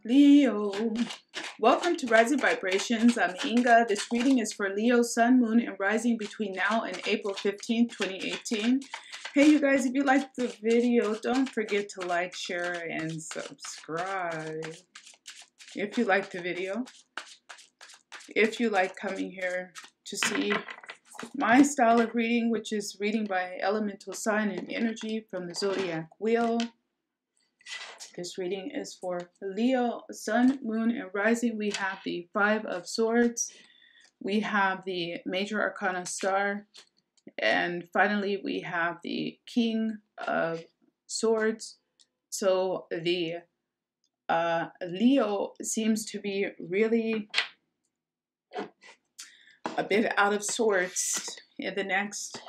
Leo, welcome to Rising Vibrations. I'm Inga. This reading is for Leo, Sun, Moon, and Rising between now and April 15th, 2018. Hey, you guys, if you liked the video, don't forget to like, share, and subscribe. If you like the video, if you like coming here to see my style of reading, which is reading by elemental sign and energy from the zodiac wheel. This reading is for Leo, Sun, Moon, and Rising. We have the Five of Swords. We have the Major Arcana Star. And finally, we have the King of Swords. So the Leo seems to be really a bit out of sorts in the next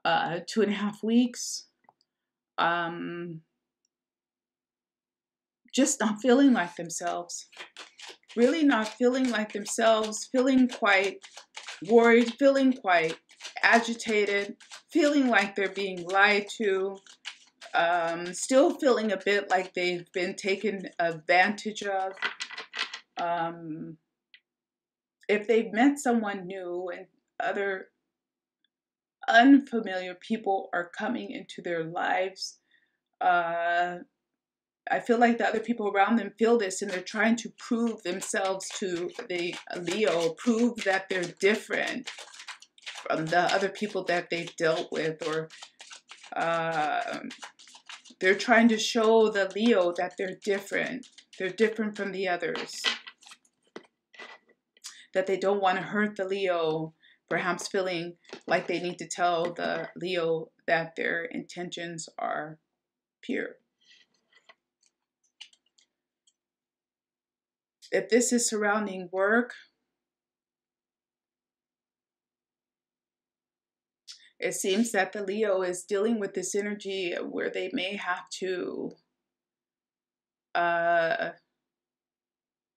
2.5 weeks. Just not feeling like themselves. Really not feeling like themselves, feeling quite worried, feeling quite agitated, feeling like they're being lied to, still feeling a bit like they've been taken advantage of. If they've met someone new and other unfamiliar people are coming into their lives, I feel like the other people around them feel this and they're trying to prove themselves to the Leo, prove that they're different from the other people that they've dealt with, or they're trying to show the Leo that they're different. They're different from the others. That they don't want to hurt the Leo, perhaps feeling like they need to tell the Leo that their intentions are pure. If this is surrounding work, it seems that the Leo is dealing with this energy where they may have to,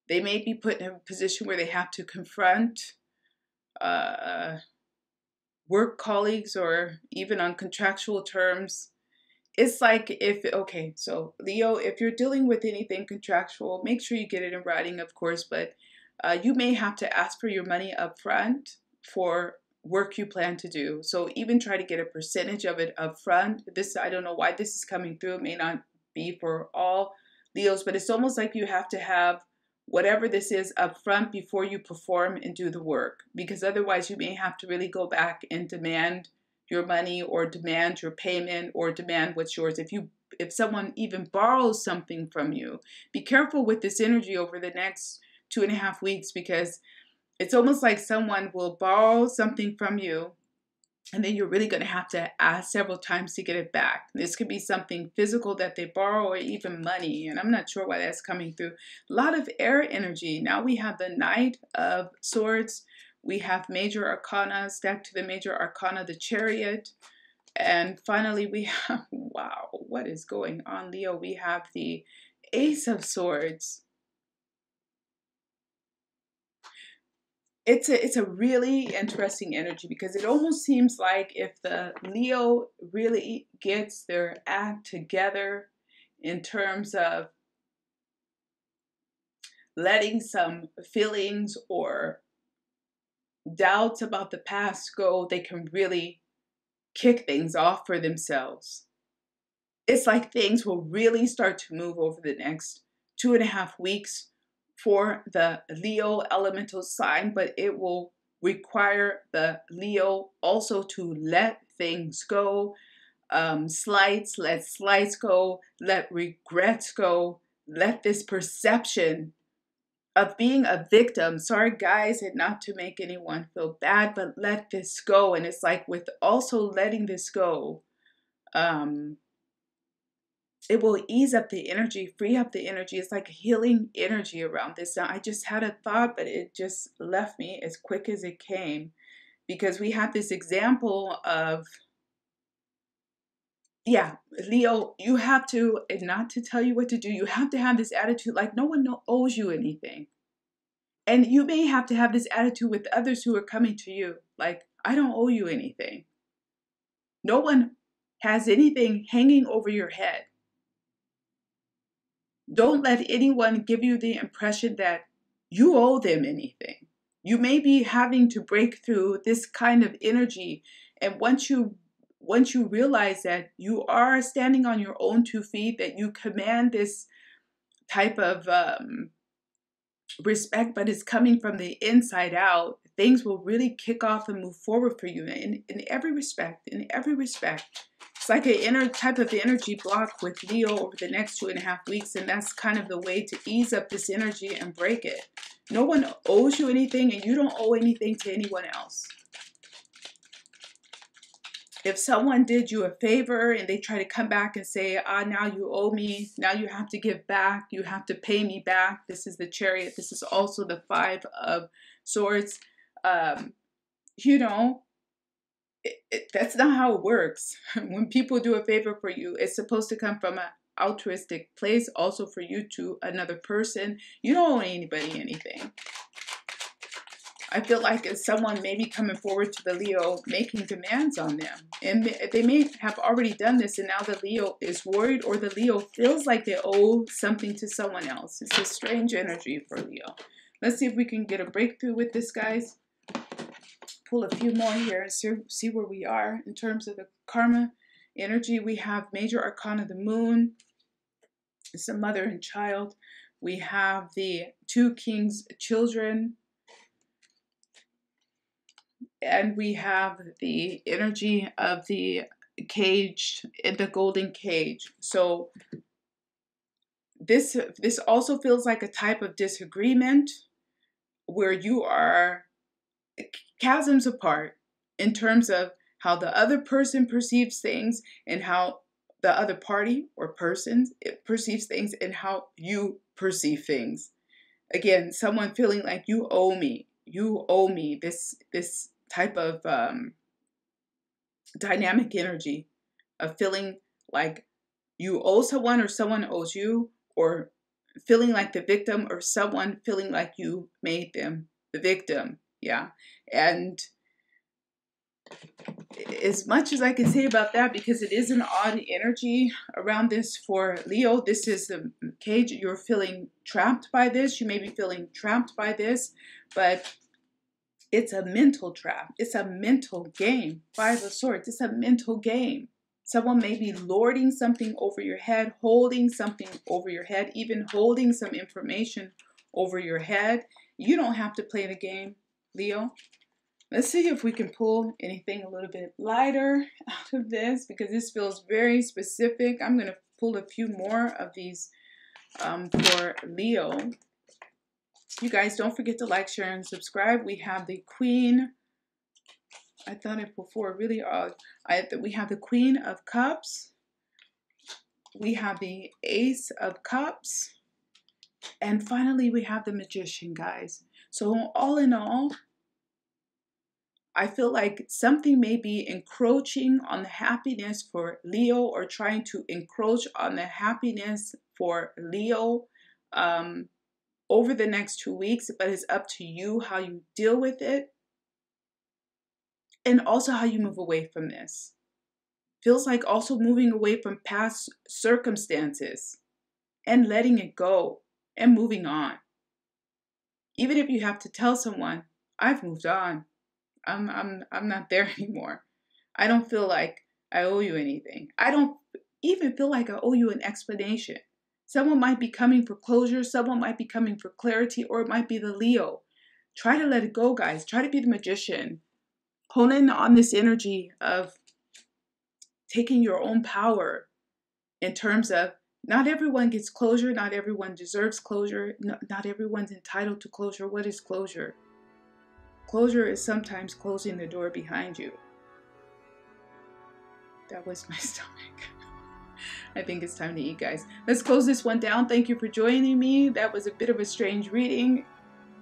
they may be put in a position where they have to confront work colleagues, or even on contractual terms. It's like okay, so Leo, if you're dealing with anything contractual, make sure you get it in writing, of course, but you may have to ask for your money up front for work you plan to do. So even try to get a percentage of it up front. This, I don't know why this is coming through. It may not be for all Leos, but it's almost like you have to have whatever this is up front before you perform and do the work, because otherwise you may have to really go back and demand your money, or demand your payment, or demand what's yours. If someone even borrows something from you, be careful with this energy over the next 2.5 weeks, because it's almost like someone will borrow something from you and then you're really going to have to ask several times to get it back. This could be something physical that they borrow, or even money, and I'm not sure why that's coming through. A lot of air energy. Now we have the Knight of Swords. We have Major Arcana stacked to the Major Arcana, the Chariot. And finally we have, wow, what is going on, Leo? We have the Ace of Swords. It's a really interesting energy, because it almost seems like if the Leo really gets their act together in terms of letting some feelings or doubts about the past go, they can really kick things off for themselves. It's like things will really start to move over the next 2.5 weeks for the Leo elemental sign, but it will require the Leo also to let things go. Let slights go, let regrets go, let this perception of being a victim, sorry guys, and not to make anyone feel bad, but let this go. And it's like with also letting this go, it will ease up the energy, free up the energy. It's like healing energy around this. Now, I just had a thought, but it just left me as quick as it came, because we have this example of, yeah, Leo, you have to, and not to tell you what to do, you have to have this attitude like no one owes you anything. And you may have to have this attitude with others who are coming to you, like, I don't owe you anything. No one has anything hanging over your head. Don't let anyone give you the impression that you owe them anything. You may be having to break through this kind of energy, and once you realize that you are standing on your own 2 feet, that you command this type of respect, but it's coming from the inside out, things will really kick off and move forward for you in every respect, in every respect. It's like an inner type of energy block with Leo over the next 2.5 weeks, and that's kind of the way to ease up this energy and break it. No one owes you anything, and you don't owe anything to anyone else. If someone did you a favor and they try to come back and say, now you owe me, now you have to give back, you have to pay me back. This is the Chariot. This is also the 5 of Swords. You know, that's not how it works. When people do a favor for you, it's supposed to come from an altruistic place, also for you to another person. You don't owe anybody anything. I feel like it's someone maybe coming forward to the Leo making demands on them. And they may have already done this, and now the Leo is worried, or the Leo feels like they owe something to someone else. It's a strange energy for Leo. Let's see if we can get a breakthrough with this, guys. Pull a few more here and see where we are in terms of the karma energy. We have Major Arcana, the Moon. It's a mother and child. We have the 2 Kings, children. And we have the energy of the cage, the golden cage. So this also feels like a type of disagreement where you are chasms apart in terms of how the other person perceives things and how the other party or person perceives things and how you perceive things. Again, someone feeling like you owe me this type of dynamic energy of feeling like you owe someone or someone owes you, or feeling like the victim or someone feeling like you made them the victim. Yeah. And as much as I can say about that, because it is an odd energy around this for Leo, this is the cage. You're feeling trapped by this. You may be feeling trapped by this, but it's a mental trap. It's a mental game. 5 of Swords. It's a mental game. Someone may be lording something over your head, holding something over your head, even holding some information over your head. You don't have to play the game, Leo. Let's see if we can pull anything a little bit lighter out of this, because this feels very specific. I'm going to pull a few more of these for Leo. You guys, don't forget to like, share, and subscribe. We have the Queen. I thought it before, really odd. We have the Queen of Cups. We have the Ace of Cups. And finally, we have the Magician, guys. So all in all, I feel like something may be encroaching on the happiness for Leo, or trying to encroach on the happiness for Leo over the next 2 weeks, but it's up to you how you deal with it, and also how you move away from this. Feels like also moving away from past circumstances and letting it go and moving on. Even if you have to tell someone, I've moved on. I'm not there anymore. I don't feel like I owe you anything. I don't even feel like I owe you an explanation. Someone might be coming for closure. Someone might be coming for clarity, or it might be the Leo. Try to let it go, guys. Try to be the Magician. Hone in on this energy of taking your own power in terms of not everyone gets closure. Not everyone deserves closure. Not everyone's entitled to closure. What is closure? Closure is sometimes closing the door behind you. That was my stomach. I think it's time to eat, guys. Let's close this one down. Thank you for joining me. That was a bit of a strange reading.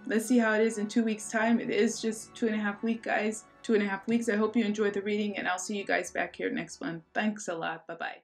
Let's see how it is in 2 weeks' time. It is just 2.5 weeks, guys. 2.5 weeks. I hope you enjoyed the reading, and I'll see you guys back here next month. Thanks a lot. Bye-bye.